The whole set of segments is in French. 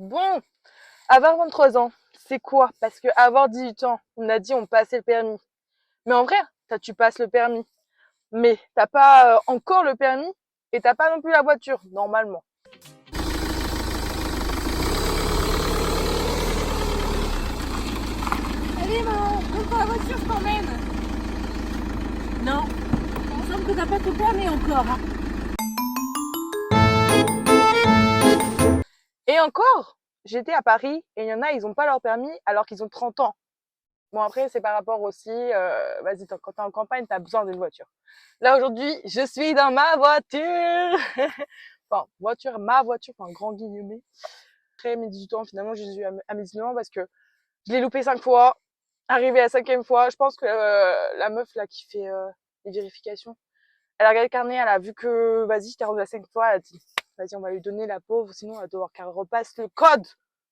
Bon, avoir 23 ans, c'est quoi? Parce que avoir 18 ans, on a dit on passait le permis. Mais en vrai, tu passes le permis. Mais t'as pas encore le permis et t'as pas non plus la voiture, normalement. Allez maman, monte dans la voiture, je t'emmène. Non, il me semble que t'as pas ton permis encore. Hein. Et encore, j'étais à Paris et il y en a, ils ont pas leur permis alors qu'ils ont 30 ans. Bon, après, c'est par rapport aussi, vas-y, quand t'es en campagne, t'as besoin d'une voiture. Là, aujourd'hui, je suis dans ma voiture. Enfin, ma voiture, enfin, grand guillemets. Après mes 18 ans, finalement, j'ai eu à mes 19 ans parce que je l'ai loupé 5 fois. Arrivé à la 5e fois, je pense que la meuf là qui fait les vérifications, elle a regardé le carnet, elle a vu que, vas-y, j'étais rendue à 5 fois, elle a dit, vas-y, on va lui donner la pauvre, sinon elle va devoir qu'elle repasse le code.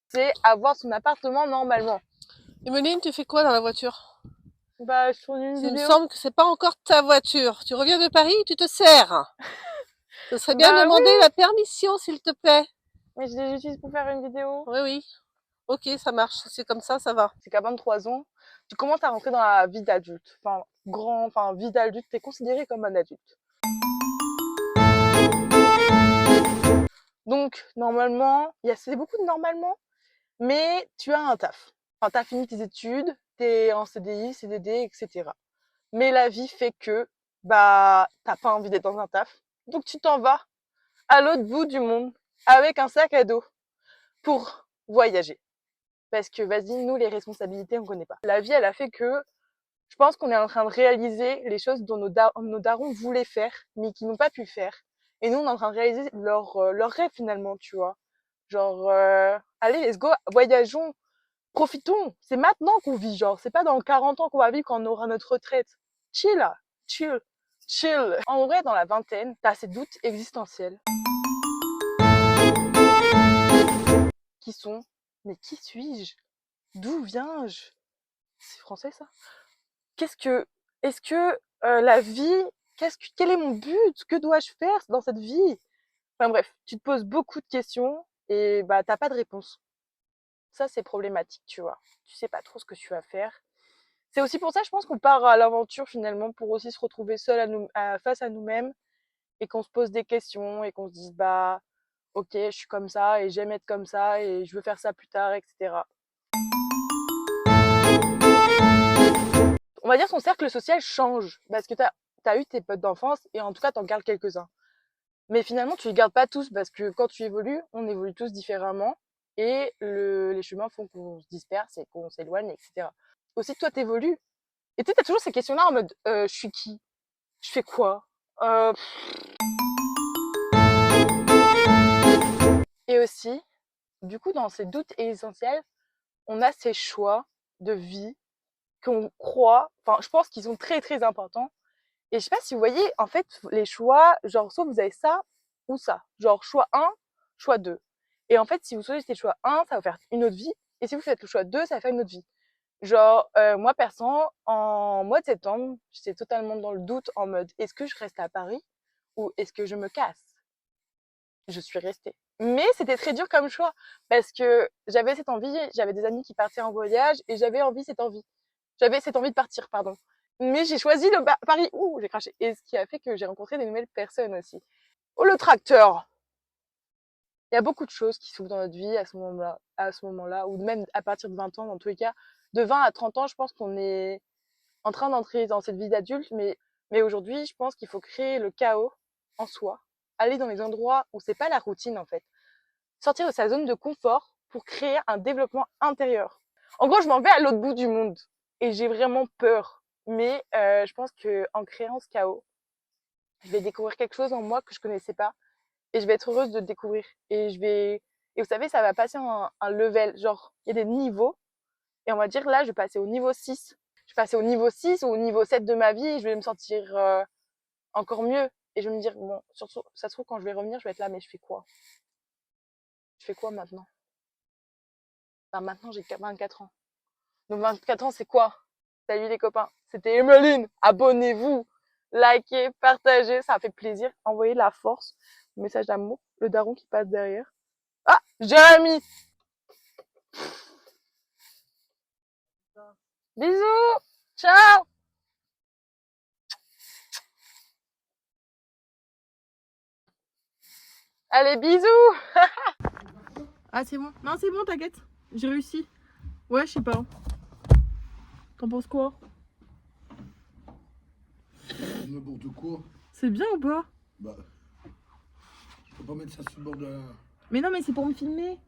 C'est avoir son appartement normalement. Emeline, tu fais quoi dans la voiture? Bah, je tourne une Il me vidéo. semble que c'est pas encore ta voiture. Tu reviens de Paris, tu te sers. Ce serait bien de Bah demander oui, la permission, s'il te plaît. mais je les utilise pour faire une vidéo. Oui, oui. Ok, ça marche. C'est comme ça va. C'est qu'à 23 ans, tu commences à rentrer dans la vie d'adulte. Enfin, vie d'adulte, t'es considéré comme un adulte. Donc, normalement, c'est beaucoup de normalement, mais tu as un taf. Enfin, t'as fini tes études, t'es en CDI, CDD, etc. Mais la vie fait que, bah, t'as pas envie d'être dans un taf. Donc, tu t'en vas à l'autre bout du monde avec un sac à dos pour voyager. Parce que, vas-y, nous, les responsabilités, on connaît pas. La vie, elle a fait que, je pense qu'on est en train de réaliser les choses dont nos darons voulaient faire, mais qui n'ont pas pu faire. Et nous, on est en train de réaliser leur rêve, finalement, tu vois. Genre, allez, let's go, voyageons, profitons. C'est maintenant qu'on vit, genre. C'est pas dans 40 ans qu'on va vivre quand on aura notre retraite. Chill, chill, chill. En vrai, dans la vingtaine, t'as ces doutes existentiels qui sont, mais qui suis-je? D'où viens-je? C'est français, ça? Qu'est-ce que, est-ce que la vie, quel est mon but? Que dois-je faire dans cette vie? Enfin bref, tu te poses beaucoup de questions et bah t'as pas de réponse. Ça, c'est problématique, tu vois. Tu sais pas trop ce que tu vas faire. C'est aussi pour ça, je pense qu'on part à l'aventure finalement pour aussi se retrouver seul face à nous-mêmes et qu'on se pose des questions et qu'on se dise bah ok, je suis comme ça et j'aime être comme ça et je veux faire ça plus tard, etc. On va dire que son cercle social change parce que t'as eu tes potes d'enfance et en tout cas t'en gardes quelques-uns. Mais finalement, tu les gardes pas tous parce que quand tu évolues, on évolue tous différemment et les chemins font qu'on se disperse et qu'on s'éloigne, etc. Aussi, toi, t'évolues. Et tu sais, t'as toujours ces questions-là en mode je suis qui? Je fais quoi? euh... Et aussi, du coup, dans ces doutes essentiels, on a ces choix de vie qu'on croit, enfin, je pense qu'ils sont très très importants. Et je sais pas si vous voyez, en fait, les choix, genre, soit vous avez ça ou ça. Genre, choix 1, choix 2. Et en fait, si vous choisissez le choix 1, ça va faire une autre vie. Et si vous faites le choix 2, ça va faire une autre vie. Genre, moi, perso, en mois de septembre, j'étais totalement dans le doute en mode, est-ce que je reste à Paris ou est-ce que je me casse? Je suis restée. Mais c'était très dur comme choix parce que j'avais cette envie, j'avais des amis qui partaient en voyage et j'avais cette envie de partir, pardon. Mais j'ai choisi le Paris. Ouh, j'ai craché. Et ce qui a fait que j'ai rencontré des nouvelles personnes aussi. Oh, le tracteur! Il y a beaucoup de choses qui s'ouvrent dans notre vie à ce moment-là, ou même à partir de 20 ans, dans tous les cas. De 20 à 30 ans, je pense qu'on est en train d'entrer dans cette vie d'adulte, mais aujourd'hui, je pense qu'il faut créer le chaos en soi. Aller dans les endroits où c'est pas la routine, en fait. Sortir de sa zone de confort pour créer un développement intérieur. En gros, je m'en vais à l'autre bout du monde. Et j'ai vraiment peur. Mais je pense que en créant ce chaos, je vais découvrir quelque chose en moi que je connaissais pas. Et je vais être heureuse de le découvrir. Et vous savez, ça va passer un level. Genre, il y a des niveaux. Et on va dire, là, je vais passer au niveau 6. Je vais passer au niveau 6 ou au niveau 7 de ma vie et je vais me sentir encore mieux. Et je vais me dire, bon, surtout, ça se trouve, quand je vais revenir, je vais être là, mais je fais quoi? Je fais quoi maintenant? Bah, maintenant, j'ai 24 ans. Donc 24 ans, c'est quoi? Salut les copains, c'était Emeline. Abonnez-vous, likez, partagez, ça fait plaisir. Envoyez la force, message d'amour, le daron qui passe derrière. Ah, Jérémy! Bisous. Ciao. Allez, bisous. Ah, c'est bon. Non, c'est bon, t'inquiète. J'ai réussi. Ouais, je sais pas. T'en penses quoi? N'importe quoi. C'est bien ou pas? Bah, je peux pas mettre ça sur le bord de la... Mais non, mais c'est pour me filmer.